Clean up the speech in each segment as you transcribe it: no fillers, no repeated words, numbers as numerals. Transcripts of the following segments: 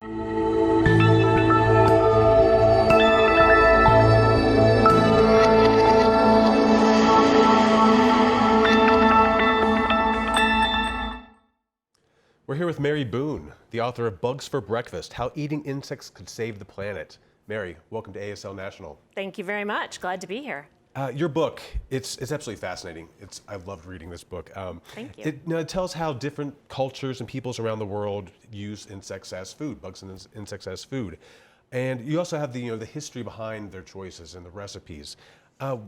We're here with Mary Boone, the author of Bugs for Breakfast, How Eating Insects Could Save the Planet. Mary, welcome to AASL National. Thank you very much. Glad to be here. Your book, it's absolutely fascinating. I loved reading this book. Thank you. It tells how different cultures and peoples around the world use insects as food, bugs and insects as food. And you also have the history behind their choices and the recipes. I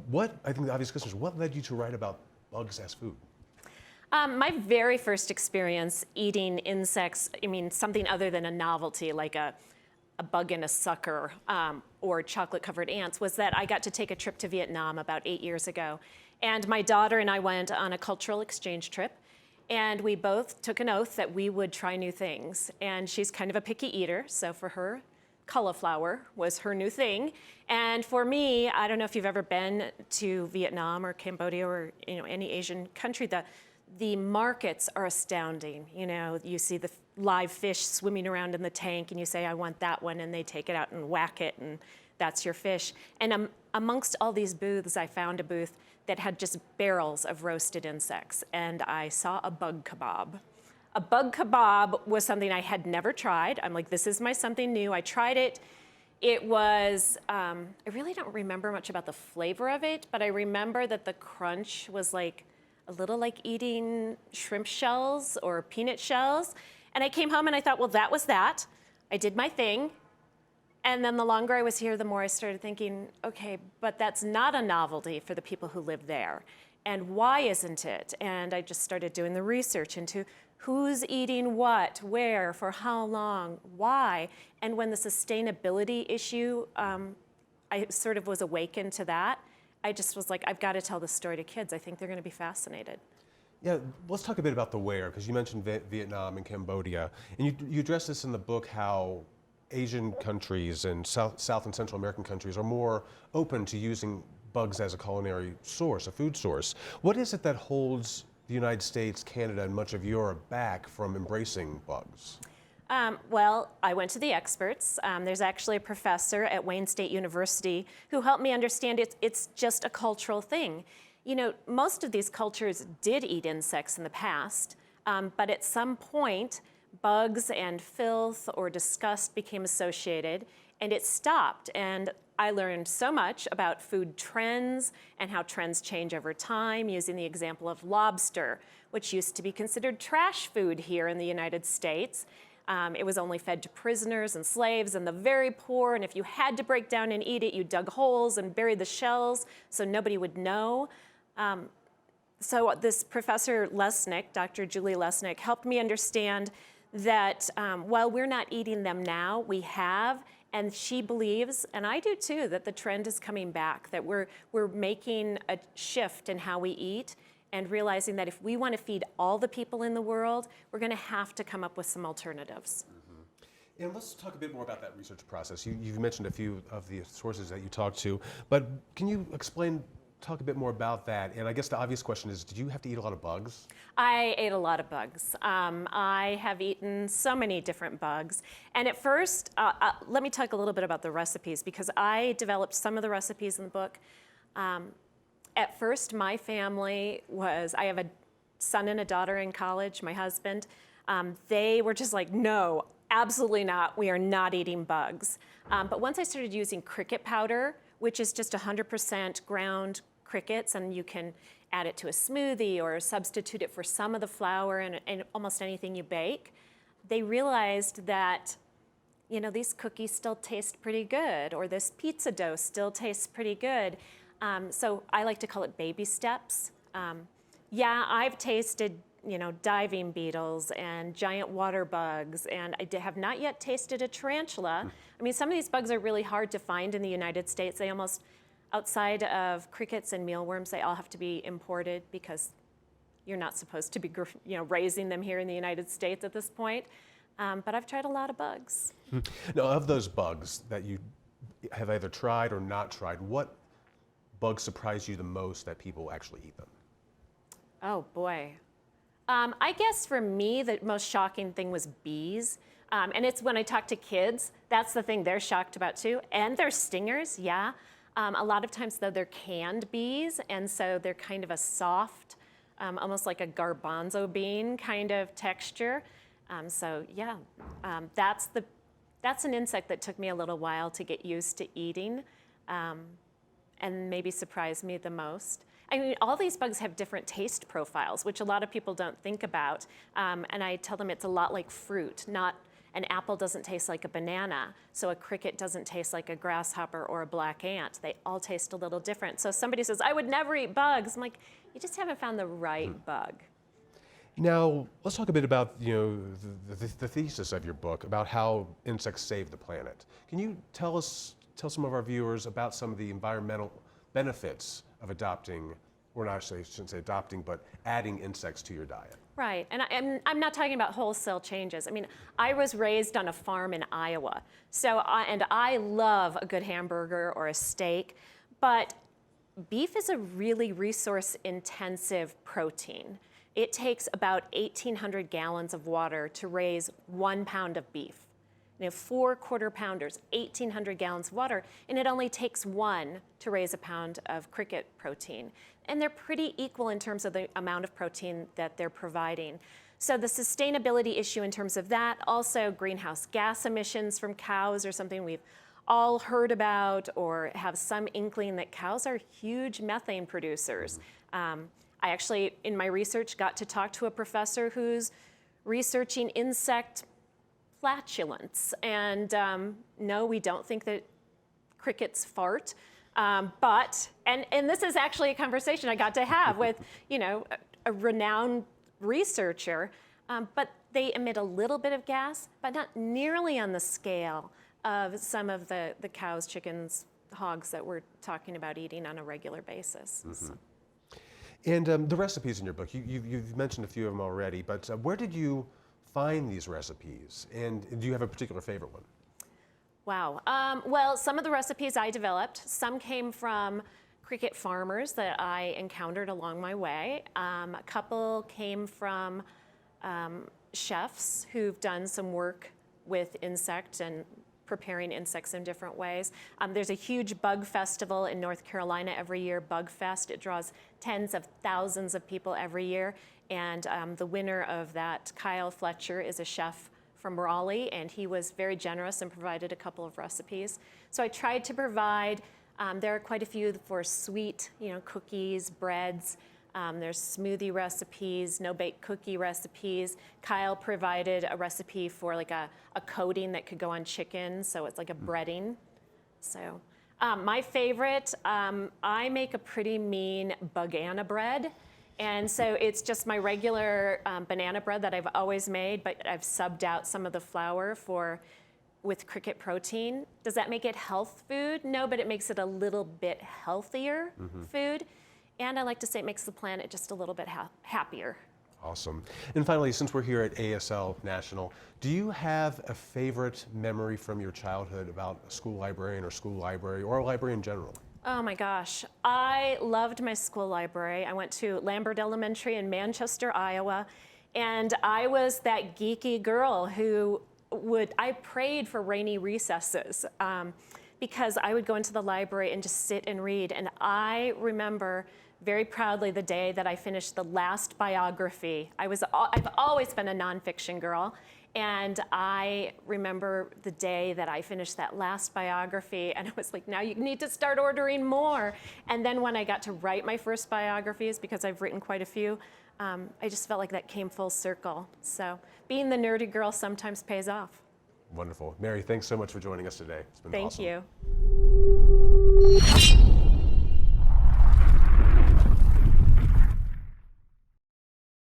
think the obvious question is, what led you to write about bugs as food? My very first experience eating insects, something other than a novelty like a bug and a sucker or chocolate-covered ants, was that I got to take a trip to Vietnam about 8 years ago. And my daughter and I went on a cultural exchange trip, and we both took an oath that we would try new things. And she's kind of a picky eater, so for her, cauliflower was her new thing. And for me, I don't know if you've ever been to Vietnam or Cambodia or any Asian country, the markets are astounding. You see the live fish swimming around in the tank and you say, I want that one, and they take it out and whack it, and that's your fish. And amongst all these booths, I found a booth that had just barrels of roasted insects, and I saw a bug kebab. A bug kebab was something I had never tried. I'm like, this is something new. I tried it. It was, I really don't remember much about the flavor of it, but I remember that the crunch was like a little like eating shrimp shells or peanut shells. And I came home and I thought, well, that was that. I did my thing. And then the longer I was here, the more I started thinking, okay, but that's not a novelty for the people who live there. And why isn't it? And I just started doing the research into who's eating what, where, for how long, why. And when the sustainability issue, I sort of was awakened to that. I just was like, I've got to tell this story to kids. I think they're going to be fascinated. Yeah, let's talk a bit about the where, because you mentioned Vietnam and Cambodia. And you address this in the book, how Asian countries and South and Central American countries are more open to using bugs as a culinary source, a food source. What is it that holds the United States, Canada, and much of Europe back from embracing bugs? Well, I went to the experts. There's actually a professor at Wayne State University who helped me understand it's just a cultural thing. Most of these cultures did eat insects in the past, but at some point, bugs and filth or disgust became associated, and it stopped. And I learned so much about food trends and how trends change over time, using the example of lobster, which used to be considered trash food here in the United States. It was only fed to prisoners and slaves and the very poor, and if you had to break down and eat it, you dug holes and buried the shells so nobody would know. So this Professor Lesnick, Dr. Julie Lesnick, helped me understand that while we're not eating them now, we have, and she believes, and I do too, that the trend is coming back, that we're making a shift in how we eat, and realizing that if we want to feed all the people in the world, we're going to have to come up with some alternatives. Mm-hmm. And let's talk a bit more about that research process. You've mentioned a few of the sources that you talked to, but can you talk a bit more about that? And I guess the obvious question is, did you have to eat a lot of bugs? I ate a lot of bugs. I have eaten so many different bugs. And at first, let me talk a little bit about the recipes, because I developed some of the recipes in the book. At first, my family I have a son and a daughter in college, my husband. They were just like, no, absolutely not. We are not eating bugs. But once I started using cricket powder, which is just 100% ground crickets, and you can add it to a smoothie or substitute it for some of the flour and almost anything you bake, they realized that these cookies still taste pretty good, or this pizza dough still tastes pretty good. So I like to call it baby steps. Yeah, I've tasted, diving beetles and giant water bugs, and I have not yet tasted a tarantula. Some of these bugs are really hard to find in the United States. They almost, outside of crickets and mealworms, they all have to be imported because you're not supposed to be, raising them here in the United States at this point. But I've tried a lot of bugs. Now, of those bugs that you have either tried or not tried, what bugs surprise you the most that people actually eat them? Oh boy. I guess for me, the most shocking thing was bees. And it's when I talk to kids, that's the thing they're shocked about too. And they're stingers, yeah. A lot of times though, they're canned bees, and so they're kind of a soft, almost like a garbanzo bean kind of texture. So yeah, that's an insect that took me a little while to get used to eating, and maybe surprised me the most. I mean, all these bugs have different taste profiles, which a lot of people don't think about. And I tell them it's a lot like fruit. Not an apple doesn't taste like a banana, so a cricket doesn't taste like a grasshopper or a black ant. They all taste a little different. So somebody says, I would never eat bugs. I'm like, you just haven't found the right bug. Now, let's talk a bit about the thesis of your book, about how insects save the planet. Can you tell some of our viewers about some of the environmental benefits of adopting, or not, I shouldn't say adopting, but adding insects to your diet? Right, and I'm not talking about wholesale changes. I mean, I was raised on a farm in Iowa, and I love a good hamburger or a steak, but beef is a really resource-intensive protein. It takes about 1,800 gallons of water to raise 1 pound of beef. 4 quarter-pounders, 1,800 gallons of water, and it only takes 1 to raise a pound of cricket protein. And they're pretty equal in terms of the amount of protein that they're providing. So the sustainability issue in terms of that, also greenhouse gas emissions from cows are something we've all heard about or have some inkling that cows are huge methane producers. I actually, in my research, got to talk to a professor who's researching insect flatulence. And no, we don't think that crickets fart. But this is actually a conversation I got to have with, a renowned researcher. But they emit a little bit of gas, but not nearly on the scale of some of the cows, chickens, hogs that we're talking about eating on a regular basis. So. And the recipes in your book, you've mentioned a few of them already, but where did you find these recipes? And do you have a particular favorite one? Wow. Well, some of the recipes I developed. Some came from cricket farmers that I encountered along my way. A couple came from chefs who've done some work with insects and preparing insects in different ways. There's a huge bug festival in North Carolina every year, Bug Fest. It draws tens of thousands of people every year. And the winner of that, Kyle Fletcher, is a chef from Raleigh, and he was very generous and provided a couple of recipes. So I tried to provide, there are quite a few for sweet, cookies, breads. There's smoothie recipes, no-bake cookie recipes. Kyle provided a recipe for like a coating that could go on chicken, so it's like a breading. So my favorite, I make a pretty mean banana bread. And so it's just my regular banana bread that I've always made, but I've subbed out some of the flour with cricket protein. Does that make it health food? No, but it makes it a little bit healthier food. And I like to say it makes the planet just a little bit happier. Awesome. And finally, since we're here at AASL National, do you have a favorite memory from your childhood about a school librarian or school library or a library in general? Oh my gosh, I loved my school library. I went to Lambert Elementary in Manchester, Iowa, and I was that geeky girl who I prayed for rainy recesses because I would go into the library and just sit and read. And I remember very proudly the day that I finished the last biography. I've always been a nonfiction girl. And I remember the day that I finished that last biography, and I was like, now you need to start ordering more. And then when I got to write my first biographies, because I've written quite a few, I just felt like that came full circle. So being the nerdy girl sometimes pays off. Wonderful. Mary, thanks so much for joining us today. It's been awesome. Thank you.